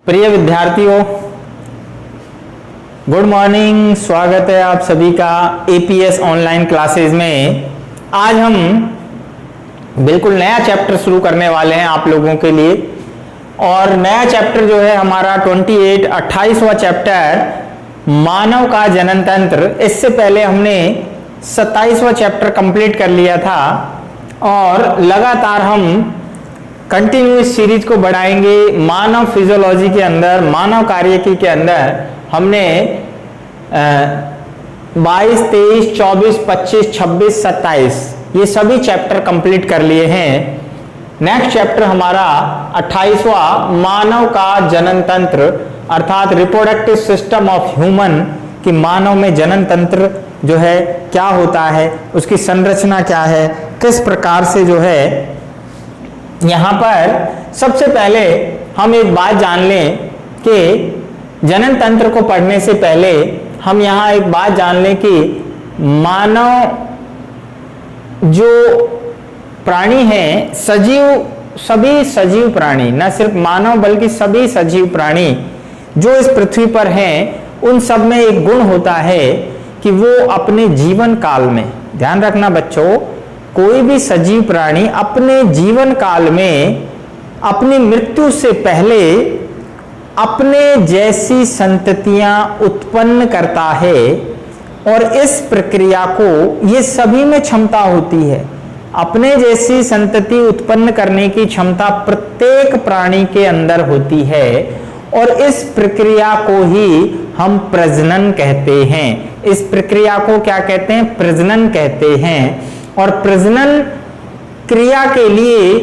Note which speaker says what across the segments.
Speaker 1: प्रिय विद्यार्थियों, good morning. स्वागत है आप सभी का एपीएस ऑनलाइन क्लासेस में। आज हम बिल्कुल नया चैप्टर शुरू करने वाले हैं आप लोगों के लिए। और नया चैप्टर जो है हमारा 28वां चैप्टर मानव का जनन तंत्र। इससे पहले हमने 27वां चैप्टर कंप्लीट कर लिया था और लगातार हम कंटिन्यूस सीरीज को बढ़ाएंगे। मानव फिजियोलॉजी के अंदर, मानव कार्यकी के अंदर हमने 22, 23, 24, 25, 26, 27 ये सभी चैप्टर कंप्लीट कर लिए हैं। नेक्स्ट चैप्टर हमारा 28वां मानव का जनन तंत्र अर्थात रिप्रोडक्टिव सिस्टम ऑफ ह्यूमन कि मानव में जनन तंत्र जो है क्या होता है, उसकी संरचना क्या है, किस प्रकार से जो है। यहाँ पर सबसे पहले हम एक बात जान लें कि जनन तंत्र को पढ़ने से पहले हम यहाँ एक बात जान लें कि मानव जो प्राणी हैं, सभी सजीव प्राणी, न सिर्फ मानव बल्कि सभी सजीव प्राणी जो इस पृथ्वी पर हैं, उन सब में एक गुण होता है कि वो अपने जीवन काल में, ध्यान रखना बच्चों, कोई भी सजीव प्राणी अपने जीवन काल में अपनी मृत्यु से पहले अपने जैसी संततियां उत्पन्न करता है। और इस प्रक्रिया को ये सभी में क्षमता होती है। अपने जैसी संतति उत्पन्न करने की क्षमता प्रत्येक प्राणी के अंदर होती है और इस प्रक्रिया को ही हम प्रजनन कहते हैं। इस प्रक्रिया को क्या कहते हैं? प्रजनन कहते हैं। और प्रजनन क्रिया के लिए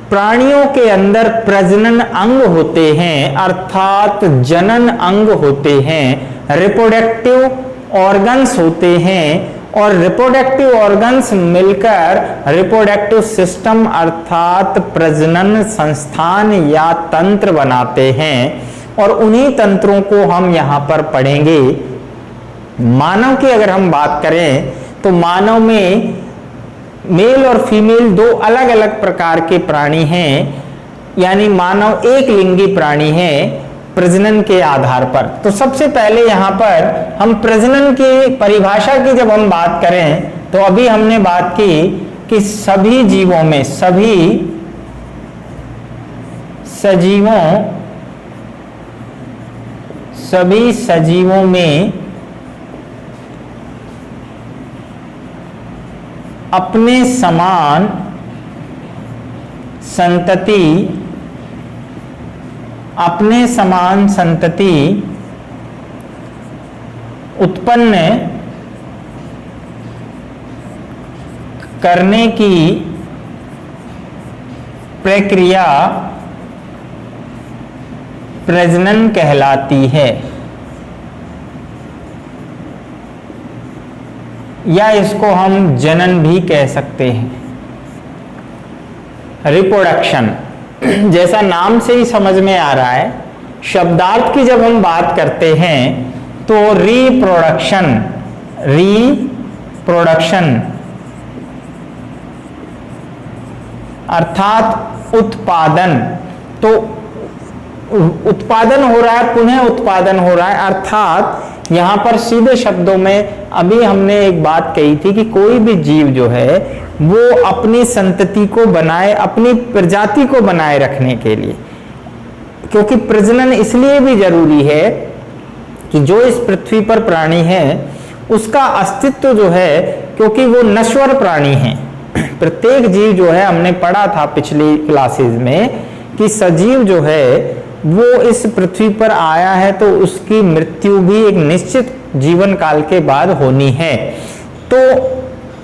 Speaker 1: प्राणियों के अंदर प्रजनन अंग होते हैं अर्थात जनन अंग होते हैं, रिप्रोडक्टिव ऑर्गन्स होते हैं और रिप्रोडक्टिव ऑर्गन्स मिलकर रिप्रोडक्टिव सिस्टम अर्थात प्रजनन संस्थान या तंत्र बनाते हैं। और उन्हीं तंत्रों को हम यहाँ पर पढ़ेंगे। मानव की अगर हम बात करें तो मानव में मेल और फीमेल दो अलग अलग प्रकार के प्राणी हैं, यानी मानव एक लिंगी प्राणी है प्रजनन के आधार पर। तो सबसे पहले यहाँ पर हम प्रजनन की परिभाषा की जब हम बात करें तो अभी हमने बात की कि सभी जीवों में, सभी सजीवों में अपने समान संतति उत्पन्न करने की प्रक्रिया प्रजनन कहलाती है, या इसको हम जनन भी कह सकते हैं। रिप्रोडक्शन जैसा नाम से ही समझ में आ रहा है, शब्दार्थ की जब हम बात करते हैं तो रिप्रोडक्शन अर्थात उत्पादन। तो उत्पादन हो रहा है, पुनः उत्पादन हो रहा है, अर्थात यहाँ पर सीधे शब्दों में अभी हमने एक बात कही थी कि कोई भी जीव जो है वो अपनी संतति को बनाए, अपनी प्रजाति को बनाए रखने के लिए, क्योंकि प्रजनन इसलिए भी जरूरी है कि जो इस पृथ्वी पर प्राणी है उसका अस्तित्व जो है, क्योंकि वो नश्वर प्राणी है। प्रत्येक जीव जो है, हमने पढ़ा था पिछली क्लासेस में कि सजीव जो है वो इस पृथ्वी पर आया है तो उसकी मृत्यु भी एक निश्चित जीवन काल के बाद होनी है। तो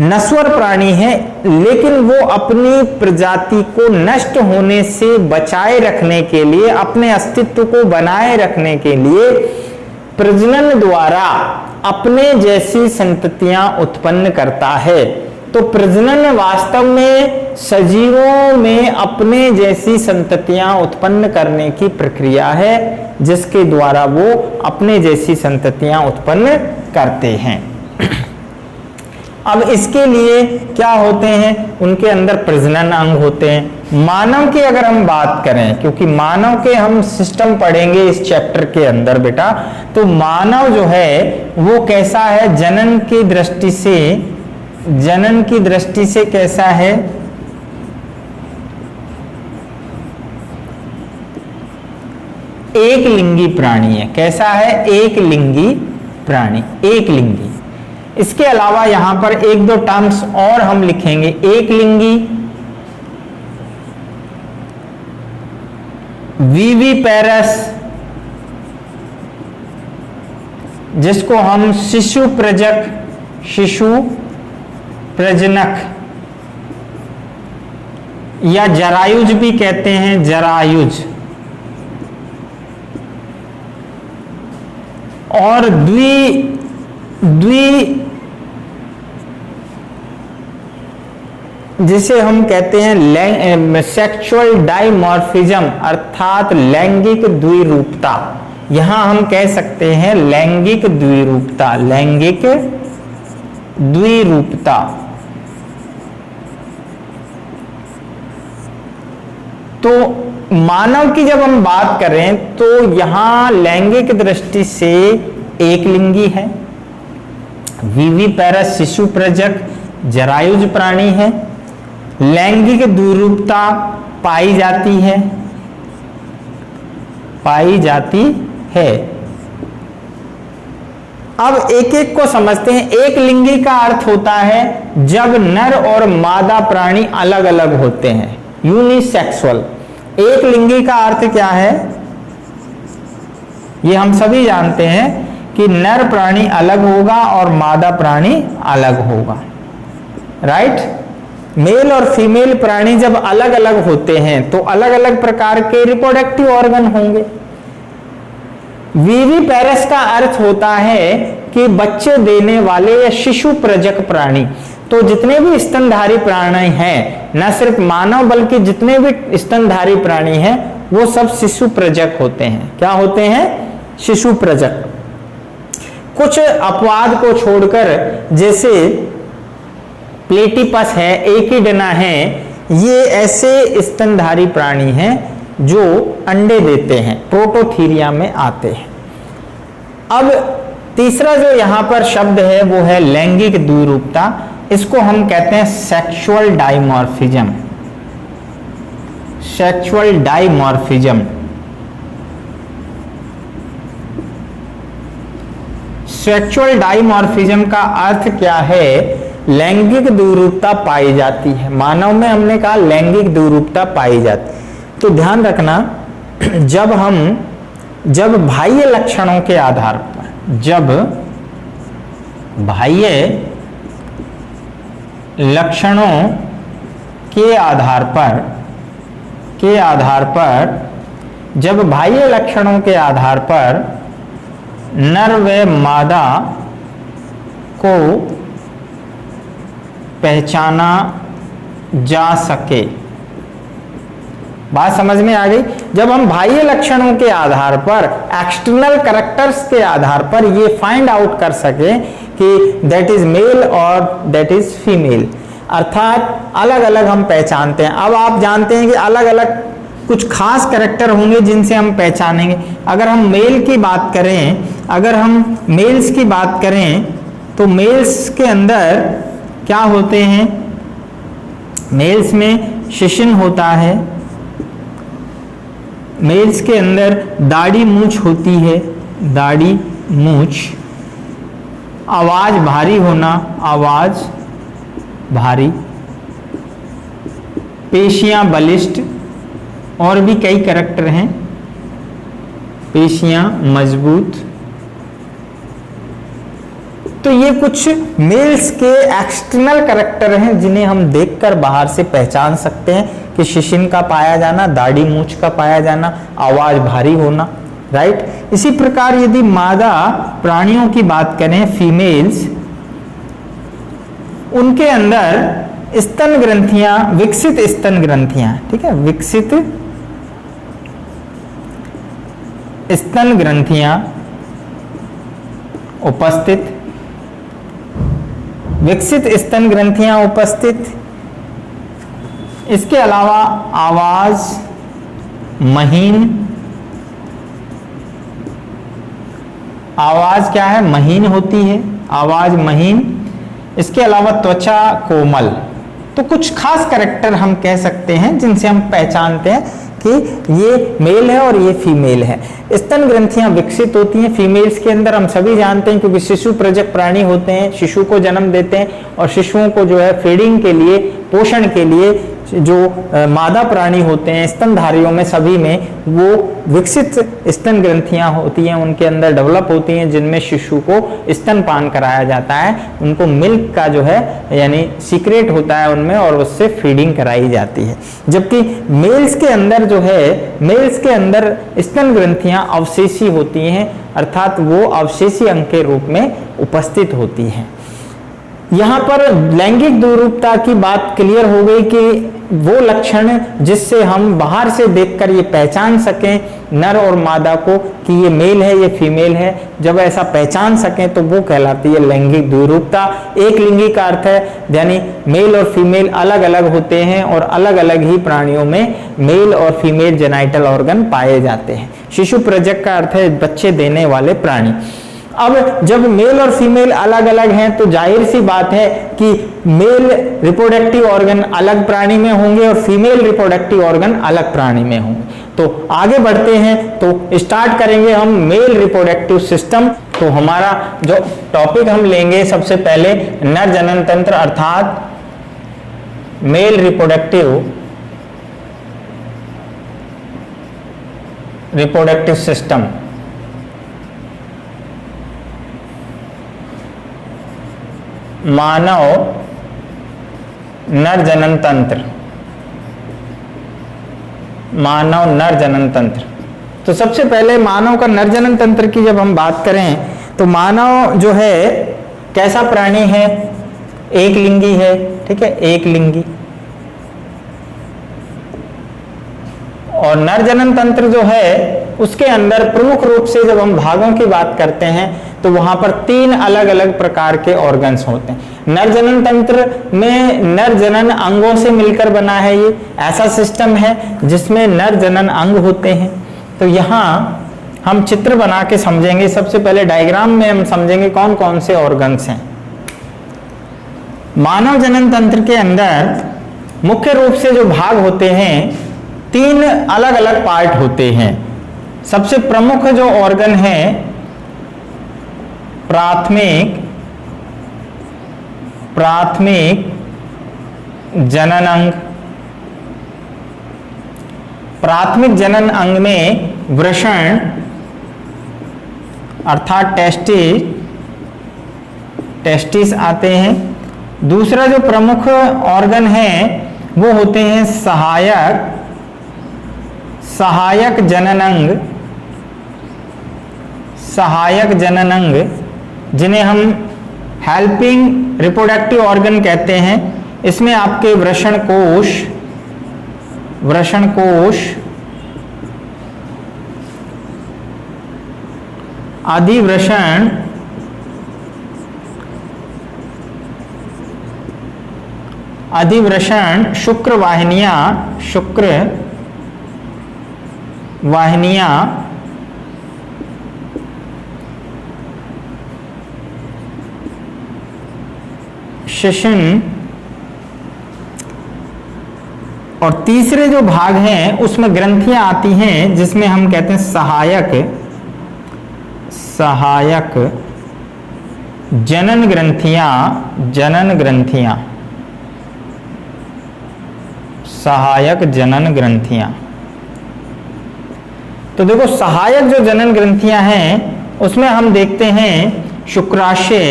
Speaker 1: नश्वर प्राणी है, लेकिन वो अपनी प्रजाति को नष्ट होने से बचाए रखने के लिए, अपने अस्तित्व को बनाए रखने के लिए प्रजनन द्वारा अपने जैसी संततियां उत्पन्न करता है। तो प्रजनन वास्तव में सजीवों में अपने जैसी संततियां उत्पन्न करने की प्रक्रिया है जिसके द्वारा वो अपने जैसी संततियां उत्पन्न करते हैं। अब इसके लिए क्या होते हैं, उनके अंदर प्रजनन अंग होते हैं। मानव की अगर हम बात करें, क्योंकि मानव के हम सिस्टम पढ़ेंगे इस चैप्टर के अंदर बेटा, तो मानव जो है वो कैसा है, जनन की दृष्टि से कैसा है, एक लिंगी प्राणी है। कैसा है, एक लिंगी प्राणी, एक लिंगी। इसके अलावा यहां पर एक दो टर्म्स और हम लिखेंगे, एक लिंगी, विविपेरस, जिसको हम शिशु प्रजनक या जरायुज भी कहते हैं, जरायुज, और जिसे हम कहते हैं सेक्सुअल डाइमॉर्फिज्म, अर्थात लैंगिक द्विरूपता। यहां हम कह सकते हैं लैंगिक द्विरूपता, लैंगिक द्विरूपता। तो मानव की जब हम बात करें तो यहां लैंगिक दृष्टि से एक लिंगी है, विविपेरस शिशु प्रजक जरायुज प्राणी है, लैंगिक द्विरूपता पाई जाती है। अब एक एक को समझते हैं। एक लिंगी का अर्थ होता है जब नर और मादा प्राणी अलग अलग होते हैं, यूनिसेक्सुअल। एक लिंगी का अर्थ क्या है, ये हम सभी जानते हैं कि नर प्राणी अलग होगा और मादा प्राणी अलग होगा, राइट। मेल और फीमेल प्राणी जब अलग अलग होते हैं तो अलग अलग प्रकार के रिप्रोडक्टिव ऑर्गन होंगे। विविपेरस का अर्थ होता है कि बच्चे देने वाले या शिशु प्रजक प्राणी। तो जितने भी स्तनधारी प्राणी हैं, न सिर्फ मानव बल्कि जितने भी स्तनधारी प्राणी हैं, वो सब शिशु प्रजक होते हैं। क्या होते हैं, शिशु प्रजक। कुछ अपवाद को छोड़कर, जैसे प्लेटिपस है, एकिडना है, ये ऐसे स्तनधारी प्राणी हैं जो अंडे देते हैं, प्रोटोथीरिया में आते हैं। अब तीसरा जो यहां पर शब्द है वो है लैंगिक द्विरूपता। इसको हम कहते हैं sexual dimorphism, sexual dimorphism. Sexual dimorphism का अर्थ क्या है, लैंगिक द्विरूपता पाई जाती है। मानव में हमने कहा लैंगिक द्विरूपता पाई जाती। तो ध्यान रखना, जब बाह्य लक्षणों के आधार पर, जब बाह्य लक्षणों के आधार पर जब बाह्य लक्षणों के आधार पर नर व मादा को पहचाना जा सके। बात समझ में आ गई। जब हम बाह्य लक्षणों के आधार पर, एक्सटर्नल कैरेक्टर्स के आधार पर ये फाइंड आउट कर सके कि दैट इज मेल और दैट इज फीमेल, अर्थात अलग अलग हम पहचानते हैं। अब आप जानते हैं कि अलग अलग कुछ खास कैरेक्टर होंगे जिनसे हम पहचानेंगे। अगर हम मेल की बात करें, अगर हम मेल्स की बात करें तो मेल्स के अंदर क्या होते हैं, मेल्स में शिश्न होता है, मेल्स के अंदर दाढ़ी मूंछ होती है, दाढ़ी मूंछ, आवाज भारी होना, आवाज भारी, पेशियां बलिष्ठ, और भी कई कैरेक्टर हैं, पेशियां मजबूत। तो ये कुछ मेल्स के एक्सटर्नल कैरेक्टर हैं जिन्हें हम देखकर बाहर से पहचान सकते हैं कि शिश्न का पाया जाना, दाढ़ी मूंछ का पाया जाना, आवाज भारी होना, राइट। इसी प्रकार यदि मादा प्राणियों की बात करें, फीमेल्स, उनके अंदर स्तन ग्रंथियां, विकसित स्तन ग्रंथियां, ठीक है, विकसित स्तन ग्रंथियां उपस्थित विकसित स्तन ग्रंथियां उपस्थित। इसके अलावा आवाज महीन, आवाज क्या है, महीन होती है, आवाज महीन। इसके अलावा त्वचा कोमल। तो कुछ खास कैरेक्टर हम कह सकते हैं जिनसे हम पहचानते हैं कि ये मेल है और ये फीमेल है। स्तन ग्रंथियां विकसित होती हैं फीमेल्स के अंदर, हम सभी जानते हैं, क्योंकि शिशु प्रजक प्राणी होते हैं, शिशु को जन्म देते हैं और शिशुओं को जो है फीडिंग के लिए, पोषण के लिए जो मादा प्राणी होते हैं स्तनधारियों में सभी में वो विकसित स्तन ग्रंथियां होती हैं, उनके अंदर डेवलप होती हैं, जिनमें शिशु को स्तनपान कराया जाता है, उनको मिल्क का जो है यानी सीक्रेट होता है उनमें और उससे फीडिंग कराई जाती है। जबकि मेल्स के अंदर जो है, मेल्स के अंदर स्तन ग्रंथियां अवशेषी होती हैं, अर्थात वो अवशेषी अंग के रूप में उपस्थित होती हैं। यहाँ पर लैंगिक द्विरूपता की बात क्लियर हो गई कि वो लक्षण जिससे हम बाहर से देखकर ये पहचान सकें नर और मादा को कि ये मेल है ये फीमेल है, जब ऐसा पहचान सकें तो वो कहलाती है लैंगिक द्विरूपता। एक लिंगी का अर्थ है यानी मेल और फीमेल अलग अलग होते हैं और अलग अलग ही प्राणियों में मेल और फीमेल जेनाइटल ऑर्गन पाए जाते हैं। शिशु प्रजक का अर्थ है बच्चे देने वाले प्राणी। अब जब मेल और फीमेल अलग अलग हैं तो जाहिर सी बात है कि मेल रिप्रोडक्टिव ऑर्गन अलग प्राणी में होंगे और फीमेल रिप्रोडक्टिव ऑर्गन अलग प्राणी में होंगे। तो आगे बढ़ते हैं तो स्टार्ट करेंगे हम मेल रिप्रोडक्टिव सिस्टम। तो हमारा जो टॉपिक हम लेंगे सबसे पहले नर जनन तंत्र अर्थात मेल रिप्रोडक्टिव सिस्टम। मानव नर जनन तंत्र, मानव नर जनन तंत्र। तो सबसे पहले मानव का नर जनन तंत्र की जब हम बात करें तो मानव जो है कैसा प्राणी है, एक लिंगी है, ठीक है, एक लिंगी। और नर जनन तंत्र जो है उसके अंदर प्रमुख रूप से जब हम भागों की बात करते हैं तो वहां पर 3 अलग अलग प्रकार के ऑर्गन्स होते हैं। नर जनन तंत्र में नर जनन अंगों से मिलकर बना है, ये ऐसा सिस्टम है जिसमें नर जनन अंग होते हैं। तो यहाँ हम चित्र बना के समझेंगे। सबसे पहले डायग्राम में हम समझेंगे कौन कौन से ऑर्गन्स हैं। मानव जनन तंत्र के अंदर मुख्य रूप से जो भाग होते हैं 3 अलग अलग पार्ट होते हैं। सबसे प्रमुख जो ऑर्गन है प्राथमिक जनन अंग। प्राथमिक जनन अंग में वृषण अर्थात टेस्टिस आते हैं। दूसरा जो प्रमुख ऑर्गन है वो होते हैं सहायक जनन अंग, जिन्हें हम हेल्पिंग रिप्रोडक्टिव ऑर्गन कहते हैं। इसमें आपके वृषण कोश, अधिवृषण, शुक्र वाहिनियां, शिशन और तीसरे जो भाग हैं उसमें ग्रंथियां आती हैं जिसमें हम कहते हैं सहायक जनन ग्रंथियां। तो देखो सहायक जो जनन ग्रंथियां हैं उसमें हम देखते हैं शुक्राशय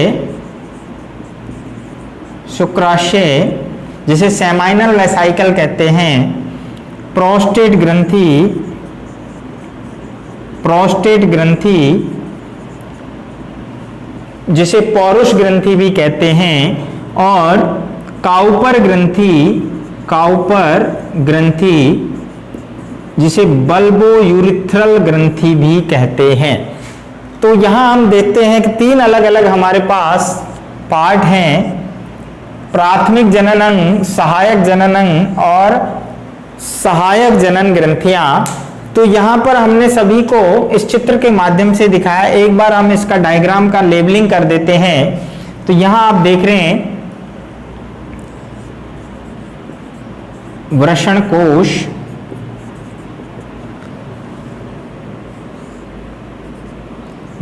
Speaker 1: जिसे सेमाइनल वेसाइकल कहते हैं, प्रोस्टेट ग्रंथि जिसे पौरुष ग्रंथि भी कहते हैं, और काउपर ग्रंथि जिसे बल्बो यूरिथ्रल ग्रंथि भी कहते हैं। तो यहां हम देखते हैं कि 3 अलग अलग हमारे पास पार्ट हैं प्राथमिक जनन अंग, सहायक जनन अंग और सहायक जनन ग्रंथियां। तो यहां पर हमने सभी को इस चित्र के माध्यम से दिखाया। एक बार हम इसका डायग्राम का लेबलिंग कर देते हैं। तो यहां आप देख रहे हैं वृषण कोश,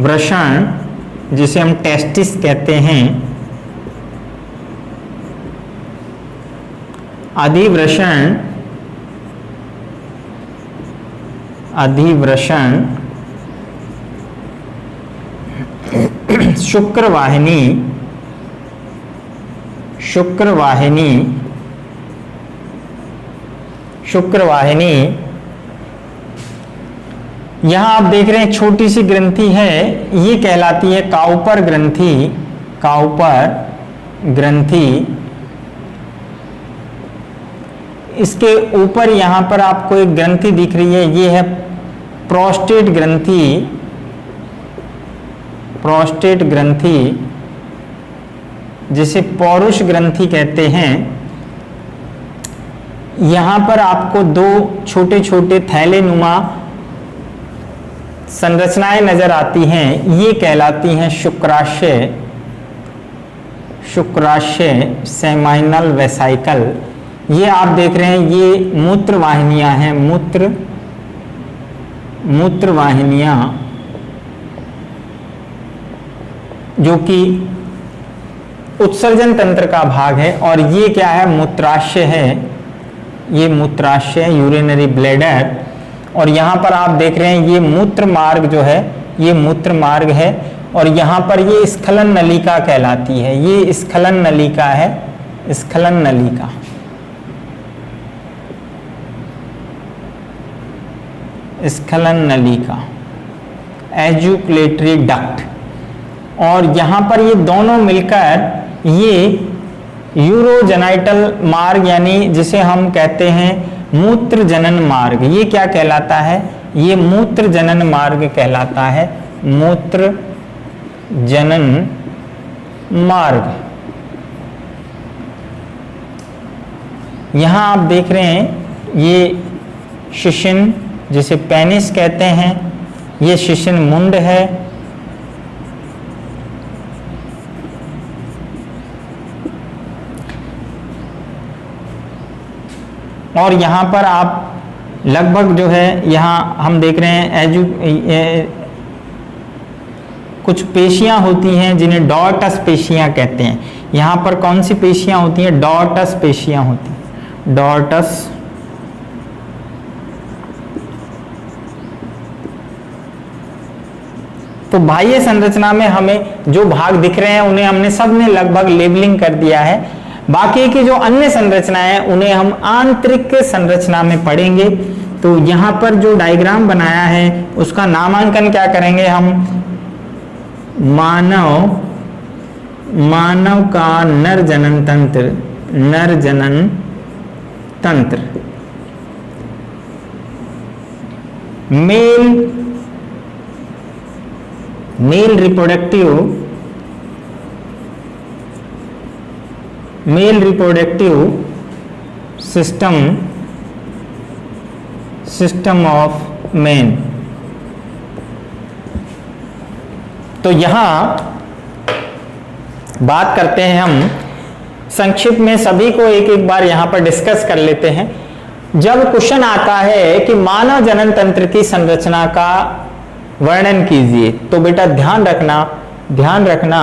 Speaker 1: वृषण जिसे हम टेस्टिस कहते हैं, अधिवृषण, अधिवृषण, शुक्रवाहिनी, शुक्रवाहिनी, शुक्रवाहिनी। यहां आप देख रहे हैं छोटी सी ग्रंथि है, ये कहलाती है काउपर ग्रंथि, काउपर ग्रंथि। इसके ऊपर यहां पर आपको एक ग्रंथि दिख रही है, ये है प्रोस्टेट ग्रंथि, प्रोस्टेट ग्रंथि जिसे पौरुष ग्रंथि कहते हैं। यहां पर आपको दो छोटे छोटे थैले नुमा संरचनाएं नजर आती हैं, ये कहलाती हैं शुक्राशय, शुक्राशय, सेमाइनल वेसाइकल। ये आप देख रहे हैं ये मूत्र वाहिनियां हैं, मूत्र वाहिनियां जो कि उत्सर्जन तंत्र का भाग है। और ये क्या है, मूत्राशय है, ये मूत्राशय, यूरिनरी ब्लैडर। और यहां पर आप देख रहे हैं ये मूत्र मार्ग जो है, ये मूत्र मार्ग है। और यहां पर ये स्खलन नलिका कहलाती है, ये स्खलन नलिका है, स्खलन नलिका। स्खलन नलिका, एजुकुलेटरी डक्ट। और यहां पर ये दोनों मिलकर ये यूरोजेनाइटल मार्ग यानी जिसे हम कहते हैं मूत्र जनन मार्ग, ये क्या कहलाता है, ये मूत्र जनन मार्ग कहलाता है, मूत्र जनन मार्ग। यहां आप देख रहे हैं ये शिशिन जिसे पेनिस कहते हैं, ये शिशिन मुंड है। और यहाँ पर आप लगभग जो है यहाँ हम देख रहे हैं कुछ पेशियां होती हैं जिन्हें डॉर्टस पेशियां कहते हैं। यहाँ पर कौन सी पेशियां होती हैं, डॉर्टस पेशियां होती हैं, डॉर्टस। तो बाह्य संरचना में हमें जो भाग दिख रहे हैं उन्हें हमने सब में लगभग लेबलिंग कर दिया है। बाकी की जो अन्य संरचनाएं हैं उन्हें हम आंतरिक संरचना में पढ़ेंगे। तो यहां पर जो डायग्राम बनाया है उसका नामांकन क्या करेंगे हम, मानव का नर जनन तंत्र, नर जनन तंत्र, male reproductive system of man. तो यहां बात करते हैं हम संक्षिप्त में, सभी को एक एक बार यहां पर डिस्कस कर लेते हैं। जब क्वेश्चन आता है कि मानव जनन तंत्र की संरचना का वर्णन कीजिए, तो बेटा ध्यान रखना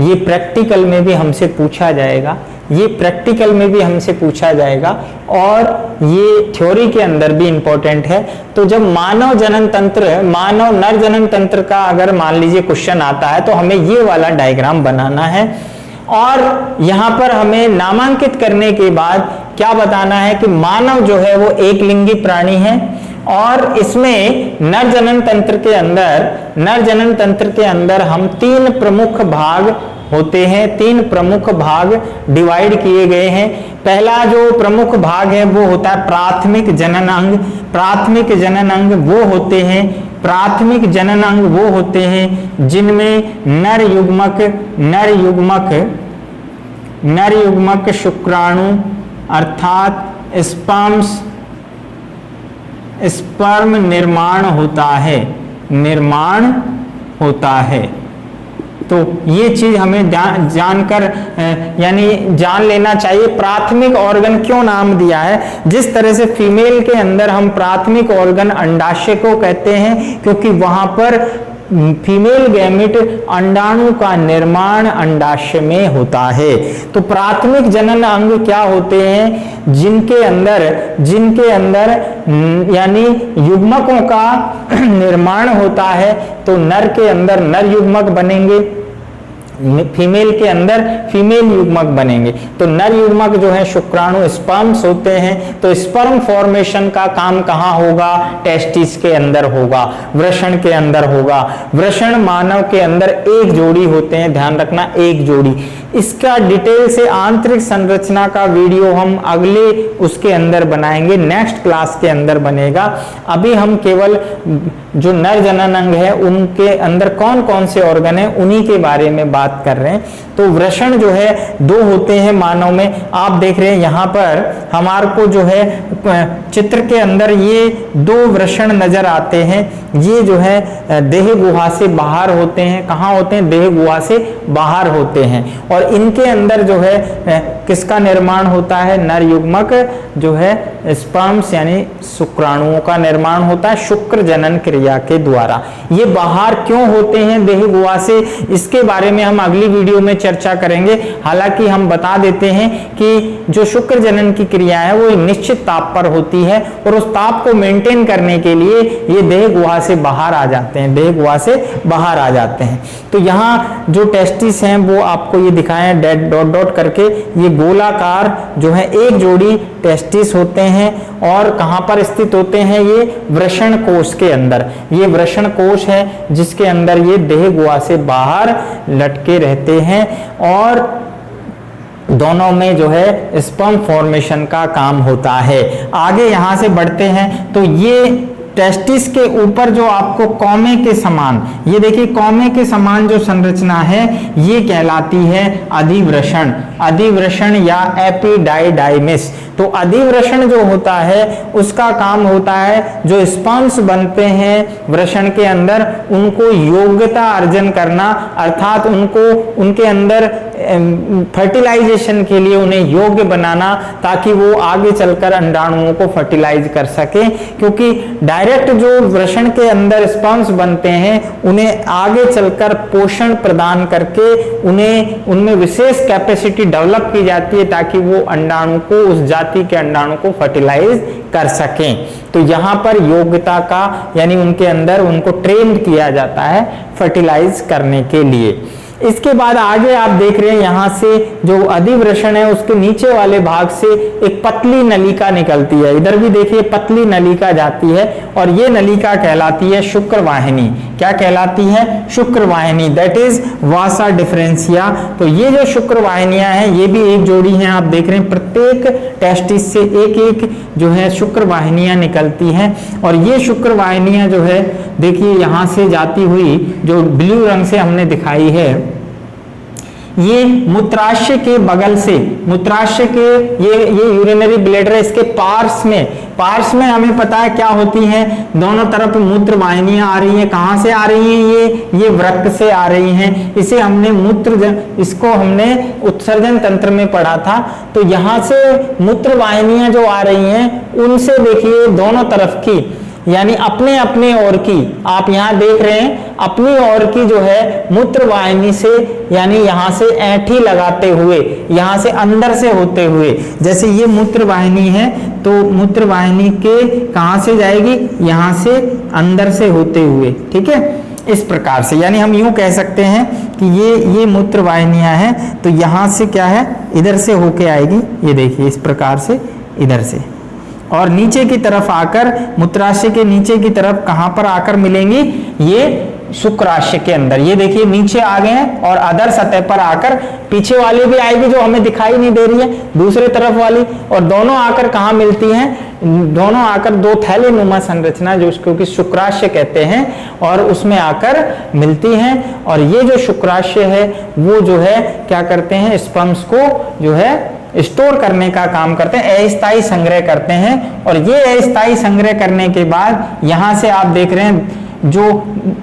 Speaker 1: ये प्रैक्टिकल में भी हमसे पूछा जाएगा, ये प्रैक्टिकल में भी हमसे पूछा जाएगा और ये थ्योरी के अंदर भी इंपॉर्टेंट है। तो जब मानव जनन तंत्र, मानव नर जनन तंत्र का अगर मान लीजिए क्वेश्चन आता है तो हमें ये वाला डायग्राम बनाना है और यहां पर हमें नामांकित करने के बाद क्या बताना है कि मानव जो है वो एक लिंगी प्राणी है और इसमें नर जनन तंत्र के अंदर हम तीन प्रमुख भाग होते हैं, तीन प्रमुख भाग डिवाइड किए गए हैं। पहला जो प्रमुख भाग है वो होता है प्राथमिक जनन अंग। प्राथमिक जनन अंग वो होते हैं जिनमें नर युग्मक नर युग्मक शुक्राणु अर्थात स्पर्म निर्माण होता है। तो ये चीज हमें जानकर यानी जान लेना चाहिए। प्राथमिक ऑर्गन क्यों नाम दिया है? जिस तरह से फीमेल के अंदर हम प्राथमिक ऑर्गन अंडाशय को कहते हैं, क्योंकि वहां पर फीमेल गैमेट अंडाणु का निर्माण अंडाशय में होता है। तो प्राथमिक जनन अंग क्या होते हैं? जिनके अंदर यानी युग्मकों का निर्माण होता है। तो नर के अंदर नर युग्मक बनेंगे, फीमेल के अंदर फीमेल युग्मक बनेंगे। तो नर युग्मक जो है शुक्राणु स्पर्म्स होते हैं। तो स्पर्म फॉर्मेशन का काम कहाँ होगा? टेस्टिस के अंदर होगा, वृषण के अंदर होगा। वृषण मानव के अंदर एक जोड़ी होते हैं, ध्यान रखना, एक जोड़ी। इसका डिटेल से आंतरिक संरचना का वीडियो हम अगले उसके अंदर बनाएंगे, नेक्स्ट क्लास के अंदर बनेगा। अभी हम केवल जो नर जनन अंग है उनके अंदर कौन कौन से ऑर्गन है उन्हीं के बारे में बात कर रहे हैं। तो वृषण जो है दो होते हैं मानव में। आप देख रहे हैं यहाँ पर हमारे को जो है चित्र के अंदर ये दो वृषण नजर आते हैं। ये जो है देह गुहा से बाहर होते हैं। कहाँ होते हैं? देह गुहा से बाहर होते हैं। और इनके अंदर जो है किसका निर्माण होता है? नर युग्मक जो है स्पर्म्स यानी शुक्राणुओं का निर्माण होता है शुक्र जनन क्रिया के द्वारा। ये बाहर क्यों होते हैं देह गुहा से, इसके बारे में हम अगली वीडियो में चर्चा करेंगे। हालांकि हम बता देते हैं कि जो शुक्र जनन की क्रिया है वो एक निश्चित ताप पर होती है और उस ताप को मेंटेन करने के लिए ये देह गुहा से बाहर आ जाते हैं, देह गुहा से बाहर आ जाते हैं। तो यहाँ जो टेस्टिस हैं वो आपको ये दिखाए डॉट डॉट करके, ये गोलाकार जो है एक जोड़ी टेस्टिस होते हैं। और कहां पर स्थित होते हैं? ये वृषण कोश के अंदर। ये वृषण कोश है जिसके अंदर ये देह गुहा से बाहर लटके रहते हैं और दोनों में जो है स्पर्म फॉर्मेशन का काम होता है। आगे यहां से बढ़ते हैं तो ये टेस्टिस के ऊपर जो आपको कौमे के समान, ये देखिए कौमे के समान जो संरचना है ये कहलाती है अधिवृषण, अधिवृषण या एपिडाइडाइमिस। तो अधिवृषण जो होता है उसका काम होता है जो स्पर्म्स बनते हैं वृषण के अंदर उनको योग्यता अर्जन करना, अर्थात उनको उनके अंदर फर्टिलाइजेशन के लिए उन्हें योग्य बनाना ताकि वो आगे चलकर अंडाणुओं को फर्टिलाइज कर सके। क्योंकि डायरेक्ट जो वृषण के अंदर स्पर्म्स बनते हैं उन्हें आगे चलकर पोषण प्रदान करके उन्हें उनमें विशेष कैपेसिटी डेवलप की जाती है ताकि वो अंडाणु को, उस जाति के अंडाणु को फर्टिलाइज कर सकें। तो यहाँ पर योग्यता का यानी उनके अंदर उनको ट्रेन किया जाता है फर्टिलाइज करने के लिए। इसके बाद आगे आप देख रहे हैं यहाँ से जो अधिवृषण है उसके नीचे वाले भाग से एक पतली नलिका निकलती है। इधर भी देखिए पतली नलिका जाती है और ये नलिका कहलाती है शुक्रवाहिनी। क्या कहलाती है? शुक्रवाहिनी, दैट इज वासा डिफरेंशिया। तो ये जो शुक्रवाहिनियां हैं ये भी एक जोड़ी हैं। आप देख रहे हैं प्रत्येक टेस्टिस से एक एक जो है शुक्रवाहिनियां निकलती हैं और ये शुक्रवाहिनियां जो है देखिए यहाँ से जाती हुई जो ब्लू रंग से हमने दिखाई है ये मूत्राशय के बगल से, मूत्राशय के ये यूरिनरी ब्लैडर है, इसके पार्श्व में हमें पता है क्या होती हैं, दोनों तरफ मूत्र वाहिनियां आ रही हैं। कहां से आ रही हैं? ये वृक्क से आ रही हैं। इसे हमने इसको हमने उत्सर्जन तंत्र में पढ़ा था। तो यहां से मूत्र वाहिनियां जो आ रही हैं उनसे देखिए दोनों तरफ की यानी अपने अपने ओर की, आप यहाँ देख रहे हैं अपनी ओर की जो है मूत्र वाहिनी से यानी यहाँ से ऐंठी लगाते हुए, यहाँ से अंदर से होते हुए, जैसे ये मूत्र वाहिनी है तो मूत्र वाहिनी के कहाँ से जाएगी? यहाँ से अंदर से होते हुए, ठीक है, इस प्रकार से। यानी हम यूं कह सकते हैं कि ये मूत्र वाहिनियां हैं तो यहाँ से क्या है? इधर से होके आएगी, ये देखिए इस प्रकार से इधर से, और नीचे की तरफ आकर मूत्राशय के नीचे की तरफ कहां पर आकर मिलेंगी? ये शुक्राशय के अंदर। ये देखिए नीचे आ गए हैं और अधर सतह पर आकर पीछे वाली भी आएगी जो हमें दिखाई नहीं दे रही है, दूसरे तरफ वाली, और दोनों आकर कहाँ मिलती हैं, दोनों आकर दो थैलेनुमा संरचना जो उसको कि शुक्राशय कहते हैं और उसमें आकर मिलती हैं। और ये जो शुक्राशय है वो जो है क्या करते हैं, स्पर्म्स को जो है स्टोर करने का काम करते हैं, अस्थायी संग्रह करते हैं। और ये अस्थायी संग्रह करने के बाद यहां से आप देख रहे हैं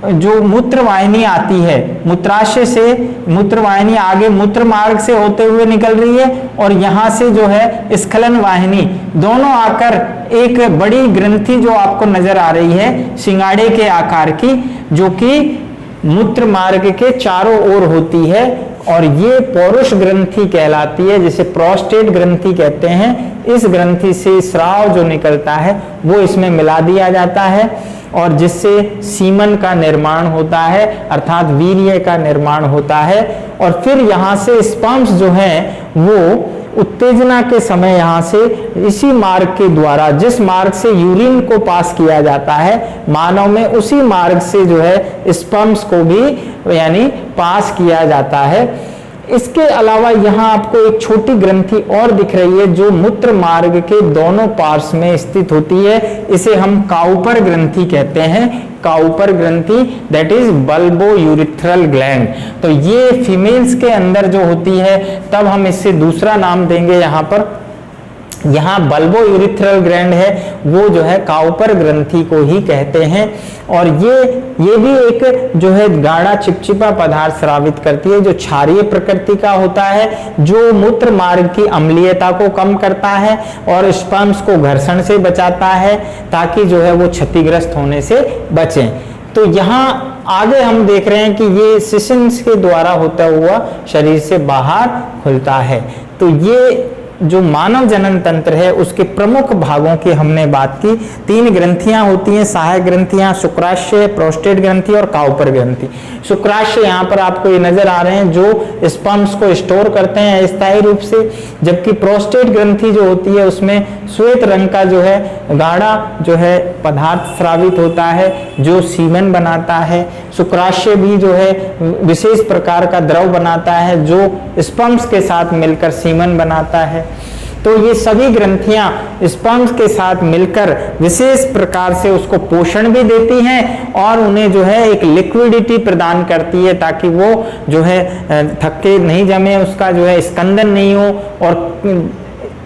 Speaker 1: जो मूत्र वाहिनी आती है, मूत्राशय से मूत्र वाहिनी आगे मूत्र मार्ग से होते हुए निकल रही है और यहां से जो है स्खलन वाहिनी, दोनों आकर एक बड़ी ग्रंथि जो आपको नजर आ रही है सिंगाड़े के आकार की, जो कि मूत्र मार्ग के चारों ओर होती है और ये पौरुष ग्रंथि कहलाती है, जिसे प्रोस्टेट ग्रंथि कहते हैं। इस ग्रंथि से स्राव जो निकलता है वो इसमें मिला दिया जाता है और जिससे सीमन का निर्माण होता है, अर्थात वीर्य का निर्माण होता है। और फिर यहाँ से स्पर्म्स जो हैं वो उत्तेजना के समय यहाँ से इसी मार्ग के द्वारा, जिस मार्ग से यूरिन को पास किया जाता है मानव में, उसी मार्ग से जो है स्पर्म्स को भी यानी पास किया जाता है। इसके अलावा यहाँ आपको एक छोटी ग्रंथि और दिख रही है जो मूत्र मार्ग के दोनों पार्श्व में स्थित होती है, इसे हम काउपर ग्रंथि कहते हैं। काउपर ग्रंथि that is bulbo urethral gland. तो ये फीमेल्स के अंदर जो होती है तब हम इससे दूसरा नाम देंगे, यहाँ पर यहाँ बल्बो यूरिथ्रल ग्लैंड है वो जो है काउपर ग्रंथि को ही कहते हैं। और ये भी एक जो है गाढ़ा चिपचिपा पदार्थ स्रावित करती है जो क्षारीय प्रकृति का होता है, जो मूत्र मार्ग की अम्लीयता को कम करता है और स्पर्म्स को घर्षण से बचाता है ताकि जो है वो क्षतिग्रस्त होने से बचें। तो यहाँ आगे हम देख रहे हैं कि ये सिसिन्स के द्वारा होता हुआ शरीर से बाहर खुलता है। तो ये जो मानव जनन तंत्र है उसके प्रमुख भागों की हमने बात की। 3 ग्रंथियां होती हैं, सहायक ग्रंथियां, शुक्राशय, प्रोस्टेट ग्रंथि और काउपर ग्रंथि। शुक्राशय यहाँ पर आपको ये नजर आ रहे हैं जो स्पर्म्स को स्टोर करते हैं अस्थायी रूप से, जबकि प्रोस्टेट ग्रंथि जो होती है उसमें श्वेत रंग का जो है गाढ़ा जो है पदार्थ स्रावित होता है जो सीमेन बनाता है। शुक्राशय भी जो है विशेष प्रकार का द्रव बनाता है जो स्पर्म्स के साथ मिलकर सीमेन बनाता है। तो ये सभी ग्रंथियां स्पर्म्स के साथ मिलकर विशेष प्रकार से उसको पोषण भी देती हैं और उन्हें जो है एक लिक्विडिटी प्रदान करती है ताकि वो जो है थक्के नहीं जमे, उसका जो है स्कंदन नहीं हो और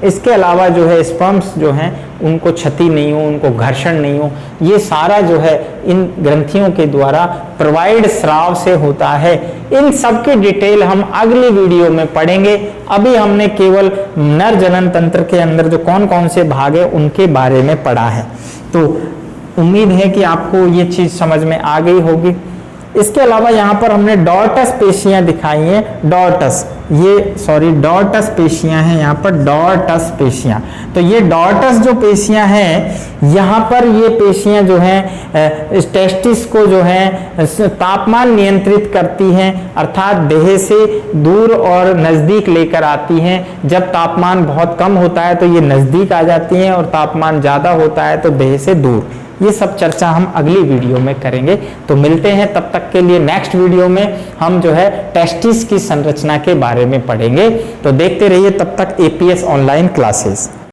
Speaker 1: इसके अलावा जो है स्पर्म्स जो हैं उनको क्षति नहीं हो, उनको घर्षण नहीं हो। ये सारा जो है इन ग्रंथियों के द्वारा प्रोवाइड स्राव से होता है। इन सब की डिटेल हम अगली वीडियो में पढ़ेंगे। अभी हमने केवल नर जनन तंत्र के अंदर जो कौन कौन से भाग है उनके बारे में पढ़ा है। तो उम्मीद है कि आपको ये चीज समझ में आ गई होगी। इसके अलावा यहाँ पर हमने डॉर्टस पेशियां दिखाई हैं। डॉर्टस डॉर्टस पेशियां हैं, यहाँ पर डॉर्टस पेशियां। तो ये डॉर्टस जो पेशियां हैं यहाँ पर ये पेशियां जो हैं टेस्टिस को जो है तापमान नियंत्रित करती हैं, अर्थात देह से दूर और नजदीक लेकर आती हैं। जब तापमान बहुत कम होता है तो ये नजदीक आ जाती हैं और तापमान ज्यादा होता है तो देह से दूर। ये सब चर्चा हम अगली वीडियो में करेंगे। तो मिलते हैं तब तक के लिए नेक्स्ट वीडियो में हम जो है टेस्टिस की संरचना के बारे में पढ़ेंगे। तो देखते रहिए तब तक एपीएस ऑनलाइन क्लासेस।